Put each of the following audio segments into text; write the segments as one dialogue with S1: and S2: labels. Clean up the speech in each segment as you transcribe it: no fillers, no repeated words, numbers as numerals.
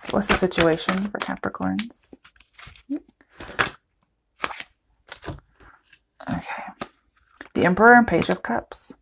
S1: What's the situation for Capricorns? Okay. The Emperor and Page of Cups.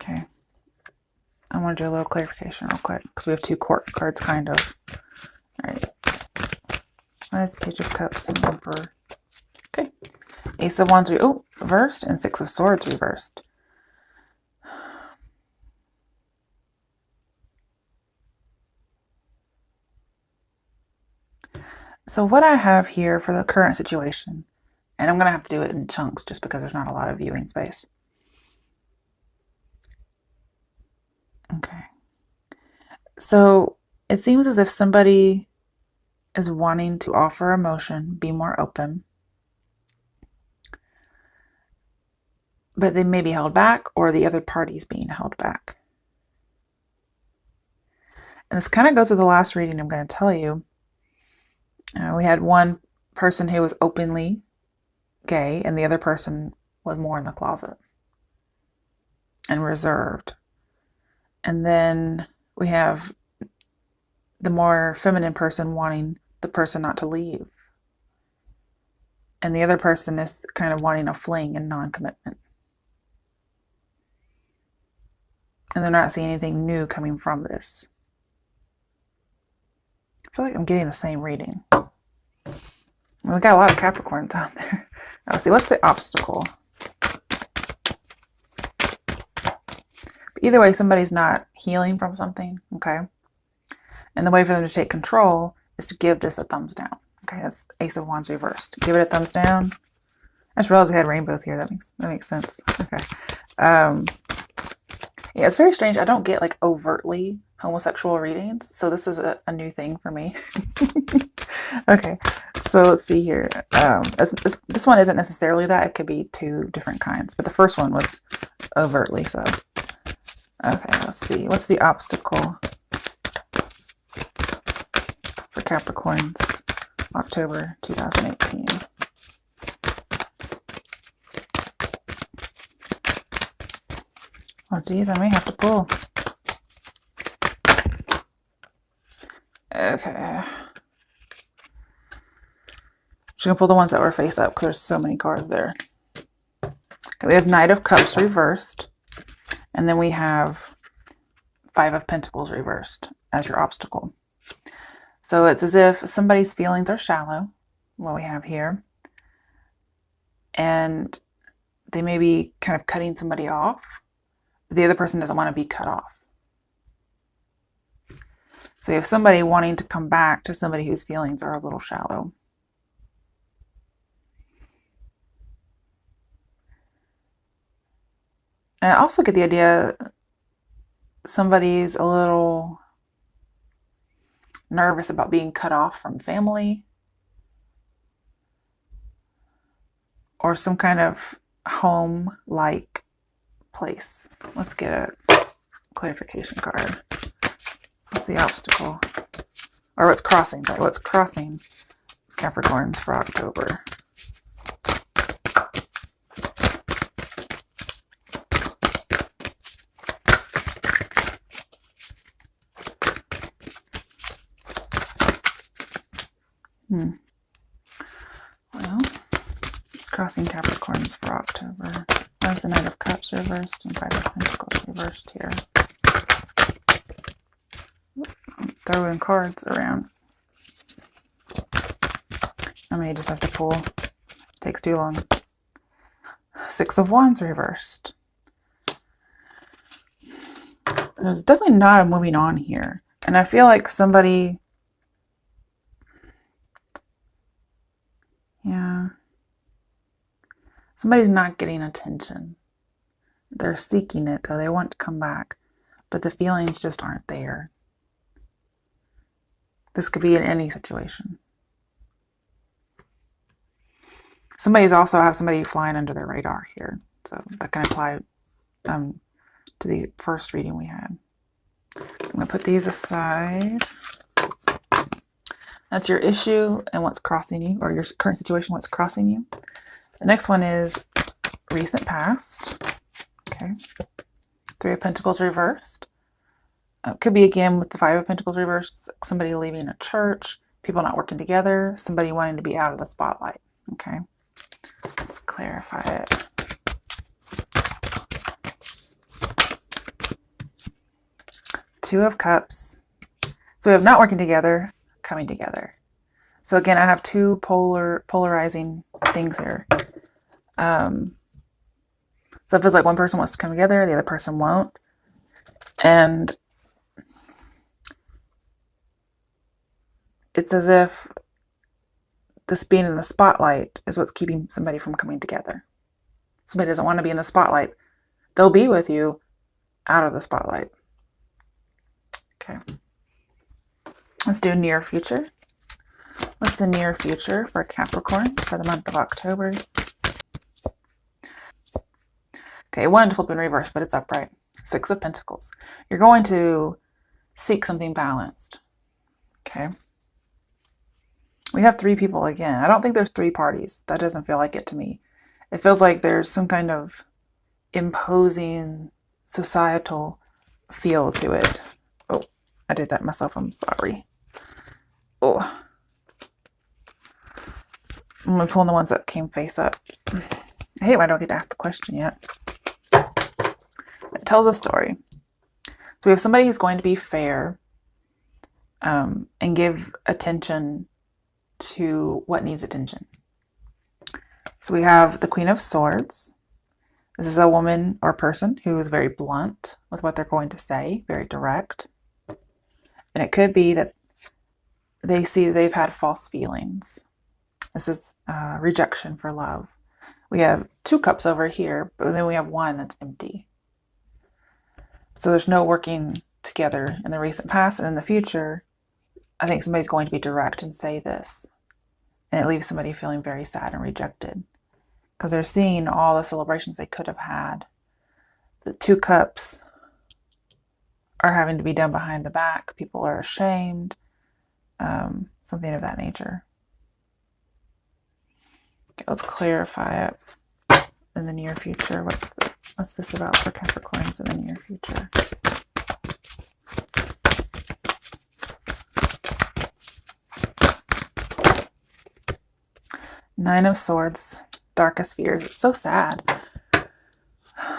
S1: Okay. I want to do a little clarification real quick because we have two court cards, kind of. All right. Why is Page of Cups and Emperor? Okay. Ace of Wands reversed and Six of Swords reversed. So what I have here for the current situation, and I'm going to have to do it in chunks just because there's not a lot of viewing space. Okay. So it seems as if somebody is wanting to offer emotion, be more open, but they may be held back, or the other party's being held back. And this kind of goes with the last reading I'm going to tell you. We had one person who was openly gay, and the other person was more in the closet and reserved. And then we have the more feminine person wanting the person not to leave. And the other person is kind of wanting a fling and non-commitment. And they're not seeing anything new coming from this. I feel like I'm getting the same reading. We got a lot of Capricorns out there. Let's see, what's the obstacle? Either way, somebody's not healing from something, okay? And the way for them to take control is to give this a thumbs down. Okay, that's Ace of Wands reversed. Give it a thumbs down. I just realized we had rainbows here. That makes sense. Okay. Yeah, it's very strange. I don't get like overtly homosexual readings, so this is a new thing for me. Okay, so let's see here. This one isn't necessarily that. It could be two different kinds, but the first one was overtly so. Okay, let's see. What's the obstacle for Capricorns, October 2018? Oh, geez, I may have to pull. Okay. I'm just going to pull the ones that were face up because there's so many cards there. Okay, we have Knight of Cups reversed. And then we have Five of Pentacles reversed as your obstacle. So it's as if somebody's feelings are shallow, what we have here. And they may be kind of cutting somebody off. The other person doesn't want to be cut off. So you have somebody wanting to come back to somebody whose feelings are a little shallow. And I also get the idea somebody's a little nervous about being cut off from family or some kind of home-like place. Let's get a clarification card. What's the obstacle? Or what's crossing? Sorry, what's crossing Capricorns for October? Well, it's crossing Capricorns for October. That's the Knight of Cups reversed and Five of Pentacles reversed here. I'm throwing cards around. I may just have to pull. It takes too long. Six of Wands reversed. There's definitely not a moving on here. And I feel like somebody... Yeah. Somebody's not getting attention. They're seeking it, though. They want to come back. But the feelings just aren't there. This could be in any situation. Somebody's also have somebody flying under their radar here. So that can apply to the first reading we had. I'm going to put these aside. That's your issue and what's crossing you, or your current situation, what's crossing you. The next one is recent past. Okay. Three of Pentacles reversed. Could be again with the Five of Pentacles reversed, somebody leaving a church, people not working together, somebody wanting to be out of the spotlight. Okay, let's clarify it. Two of Cups. So we have not working together, coming together. So again, I have two polarizing things here. So it feels like one person wants to come together, the other person won't. And it's as if this being in the spotlight is what's keeping somebody from coming together. Somebody doesn't want to be in the spotlight. They'll be with you out of the spotlight. Okay. Let's do near future. What's the near future for Capricorns for the month of October? Okay, one to flip in reverse, but it's upright. Six of Pentacles. You're going to seek something balanced. Okay. We have three people again. I don't think there's three parties. That doesn't feel like it to me. It feels like there's some kind of imposing societal feel to it. Oh, I did that myself. I'm sorry. Oh. I'm going to pull in the ones that came face up. I hate when I don't get to ask the question yet. It tells a story. So we have somebody who's going to be fair and give attention to what needs attention. So we have the Queen of Swords. This is a woman or person who is very blunt with what they're going to say, very direct. And it could be that they see they've had false feelings. This is rejection for love. We have two cups over here, but then we have one that's empty. So there's no working together in the recent past, and in the future, I think somebody's going to be direct and say this. And it leaves somebody feeling very sad and rejected because they're seeing all the celebrations they could have had. The two cups are having to be done behind the back. People are ashamed, something of that nature. Okay, let's clarify it in the near future. What's this about for Capricorns in the near future? Nine of Swords, darkest fears. It's so sad.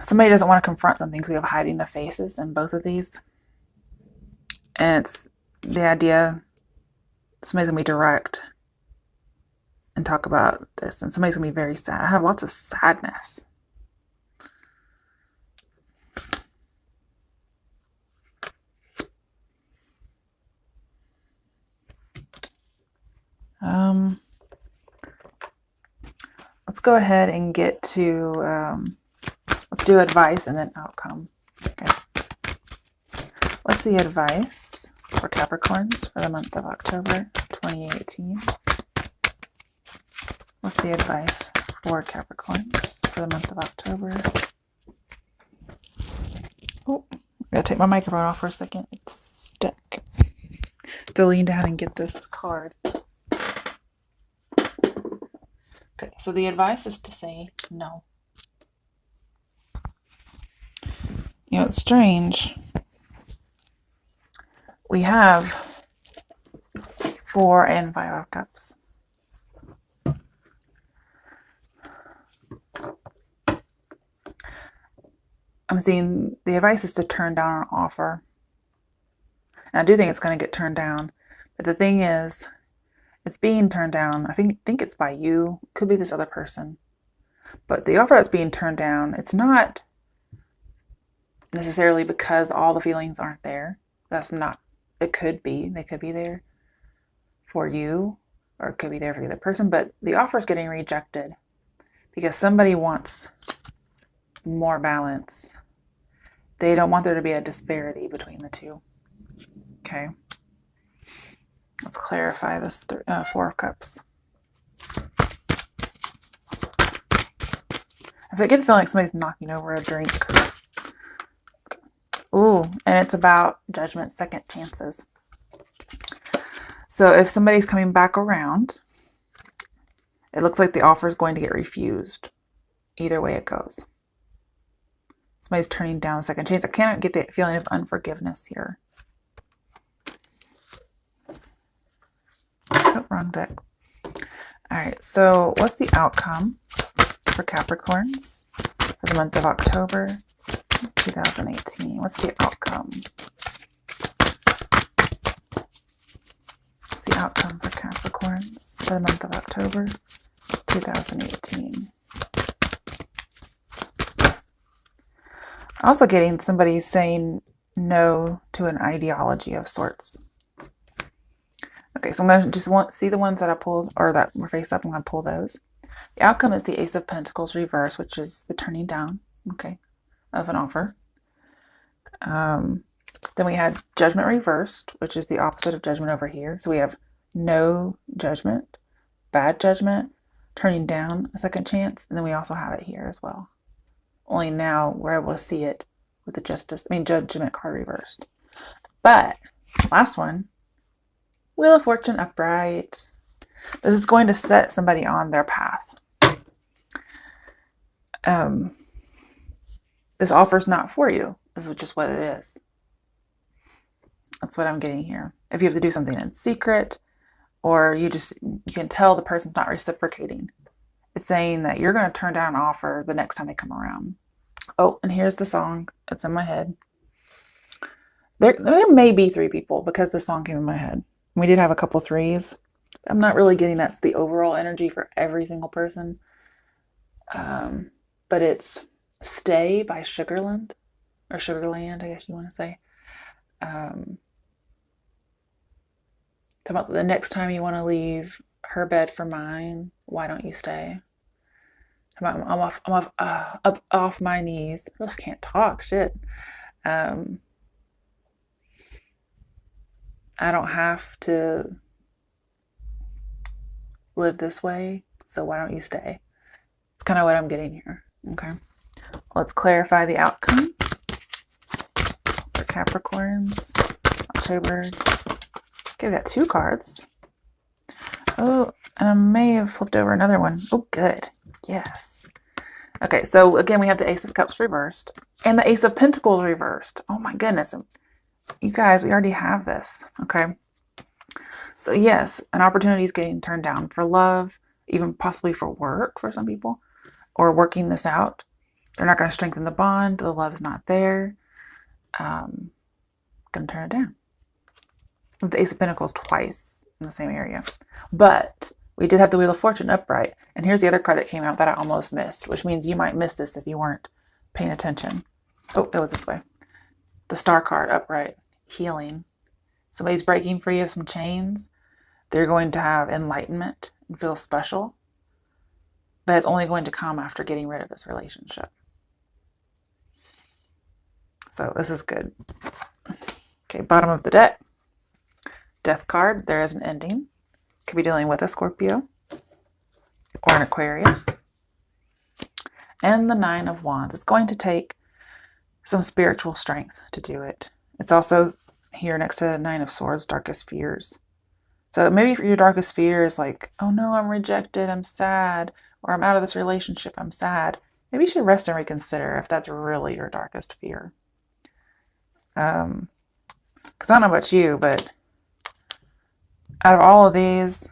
S1: Somebody doesn't want to confront something because we have hiding the faces in both of these. And it's the idea somebody's going to be direct and talk about this. And somebody's going to be very sad. I have lots of sadness. Let's go ahead and get to, let's do advice and then outcome. Okay. What's the advice for Capricorns for the month of October 2018? What's the advice for Capricorns for the month of October? Oh, I gotta take my microphone off for a second. It's stuck. To lean down and get this card. Okay, so the advice is to say no. You know, it's strange. We have 4 and 5 of Cups. I'm seeing the advice is to turn down an offer. And I do think it's going to get turned down. But the thing is, it's being turned down. I think it's by you. It could be this other person. But the offer that's being turned down, it's not necessarily because all the feelings aren't there. That's not, it could be. They could be there for you, or it could be there for the other person. But the offer is getting rejected because somebody wants more balance. They don't want there to be a disparity between the two. Okay. Let's clarify this 4 of Cups. I get the feeling like somebody's knocking over a drink. Ooh, and it's about judgment, second chances. So if somebody's coming back around, it looks like the offer is going to get refused. Either way it goes. Somebody's turning down the second chance. I cannot get the feeling of unforgiveness here. deck. All right, so what's the outcome for Capricorns for the month of October 2018? What's the outcome? What's the outcome for Capricorns for the month of October 2018? Also getting somebody saying no to an ideology of sorts. Okay, so I'm going to just see the ones that I pulled, or that were face up. I'm going to pull those. The outcome is the Ace of Pentacles reverse, which is the turning down, okay, of an offer. Then we had Judgment reversed, which is the opposite of Judgment over here. So we have no judgment, bad judgment, turning down a second chance, and then we also have it here as well. Only now we're able to see it with the Judgment card reversed. But last one, Wheel of Fortune upright. This is going to set somebody on their path. This offer's not for you. This is just what it is. That's what I'm getting here. If you have to do something in secret, or you can tell the person's not reciprocating, it's saying that you're going to turn down an offer the next time they come around. Oh, and here's the song. It's in my head. There may be 3 people because the song came in my head. We did have a couple 3s. I'm not really getting that's the overall energy for every single person. But it's Stay by Sugarland, or Sugarland, I guess you want to say. Talk about the next time you want to leave her bed for mine, why don't you stay? I'm off my knees. Ugh, I can't talk, shit. I don't have to live this way, so why don't you stay? It's kind of what I'm getting here. Okay. Let's clarify the outcome for Capricorns, October. Okay, we got 2 cards. Oh, and I may have flipped over another one. Oh, good. Yes. Okay, so again, we have the Ace of Cups reversed and the Ace of Pentacles reversed. Oh my goodness. You guys, we already have this. Okay. So yes, an opportunity is getting turned down for love, even possibly for work for some people, or working this out. They're not going to strengthen the bond. The love is not there. Going to turn it down. With the Ace of Pentacles twice in the same area. But we did have the Wheel of Fortune upright. And here's the other card that came out that I almost missed, which means you might miss this if you weren't paying attention. Oh, it was this way. The Star card upright. Healing. Somebody's breaking free of some chains. They're going to have enlightenment and feel special. But it's only going to come after getting rid of this relationship. So this is good. Okay, bottom of the deck. Death card. There is an ending. Could be dealing with a Scorpio or an Aquarius. And the 9 of Wands. It's going to take some spiritual strength to do it. It's also here next to the 9 of Swords, darkest fears. So maybe your darkest fear is like, oh no, I'm rejected, I'm sad, or I'm out of this relationship, I'm sad. Maybe you should rest and reconsider if that's really your darkest fear. Because I don't know about you, but out of all of these,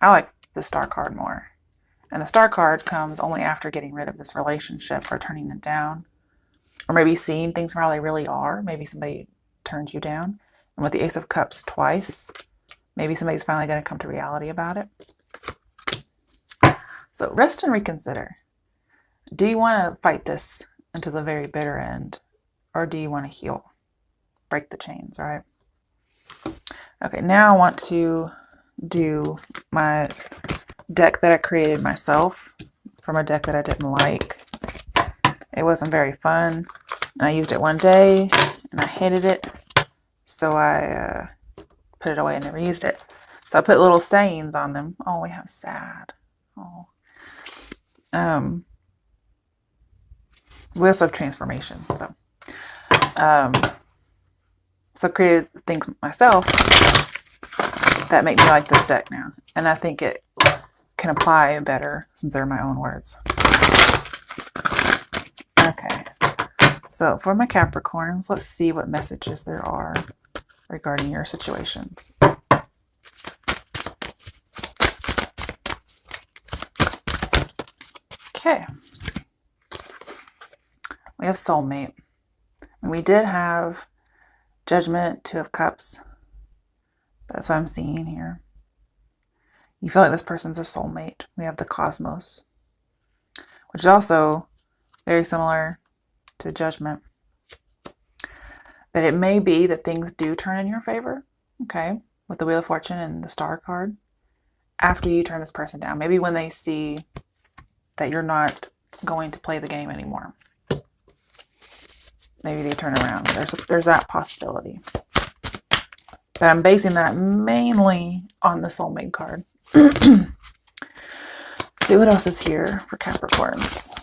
S1: I like the Star card more. And the Star card comes only after getting rid of this relationship or turning it down. Or maybe seeing things for how they really are. Maybe somebody turns you down. And with the Ace of Cups twice, maybe somebody's finally going to come to reality about it. So rest and reconsider. Do you want to fight this until the very bitter end? Or do you want to heal? Break the chains, right? Okay, now I want to do my deck that I created myself from a deck that I didn't like. It wasn't very fun. And I used it one day and I hated it. So I put it away and never used it. So I put little sayings on them. Oh, we have sad. Oh. We also have transformation. So I created things myself that make me like this deck now. And I think it can apply better since they're my own words. Okay. So for my Capricorns, let's see what messages there are regarding your situations. Okay. We have soulmate. And we did have Judgment, Two of Cups. That's what I'm seeing here. You feel like this person's a soulmate. We have the Cosmos, which is also very similar to Judgment. But it may be that things do turn in your favor, okay, with the Wheel of Fortune and the Star card, after you turn this person down. Maybe when they see that you're not going to play the game anymore. Maybe they turn around. There's that possibility. But I'm basing that mainly on the soulmate card. See what else is here for Capricorns.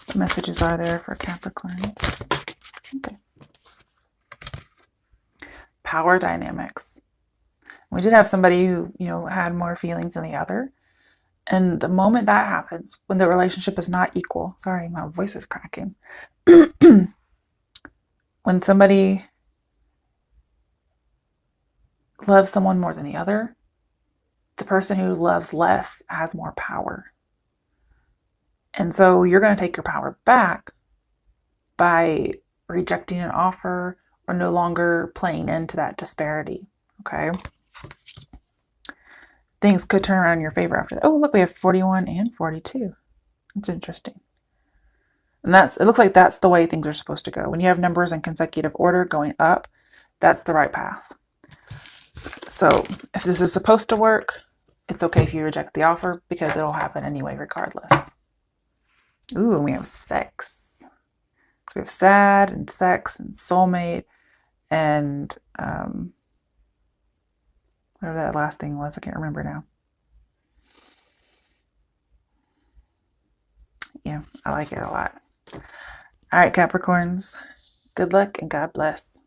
S1: What messages are there for Capricorns? Okay. Power dynamics. We did have somebody who, had more feelings than the other. And the moment that happens, when the relationship is not equal, sorry, my voice is cracking. When somebody loves someone more than the other, the person who loves less has more power. And so you're going to take your power back by rejecting an offer or no longer playing into that disparity. Okay. Things could turn around in your favor after that. Oh, look, we have 41 and 42. That's interesting. And it looks like that's the way things are supposed to go. When you have numbers in consecutive order going up, that's the right path. So if this is supposed to work, it's okay if you reject the offer because it'll happen anyway, regardless. Ooh, and we have sex. So we have sad and sex and soulmate and whatever that last thing was. I can't remember now. Yeah, I like it a lot. All right, Capricorns. Good luck and God bless.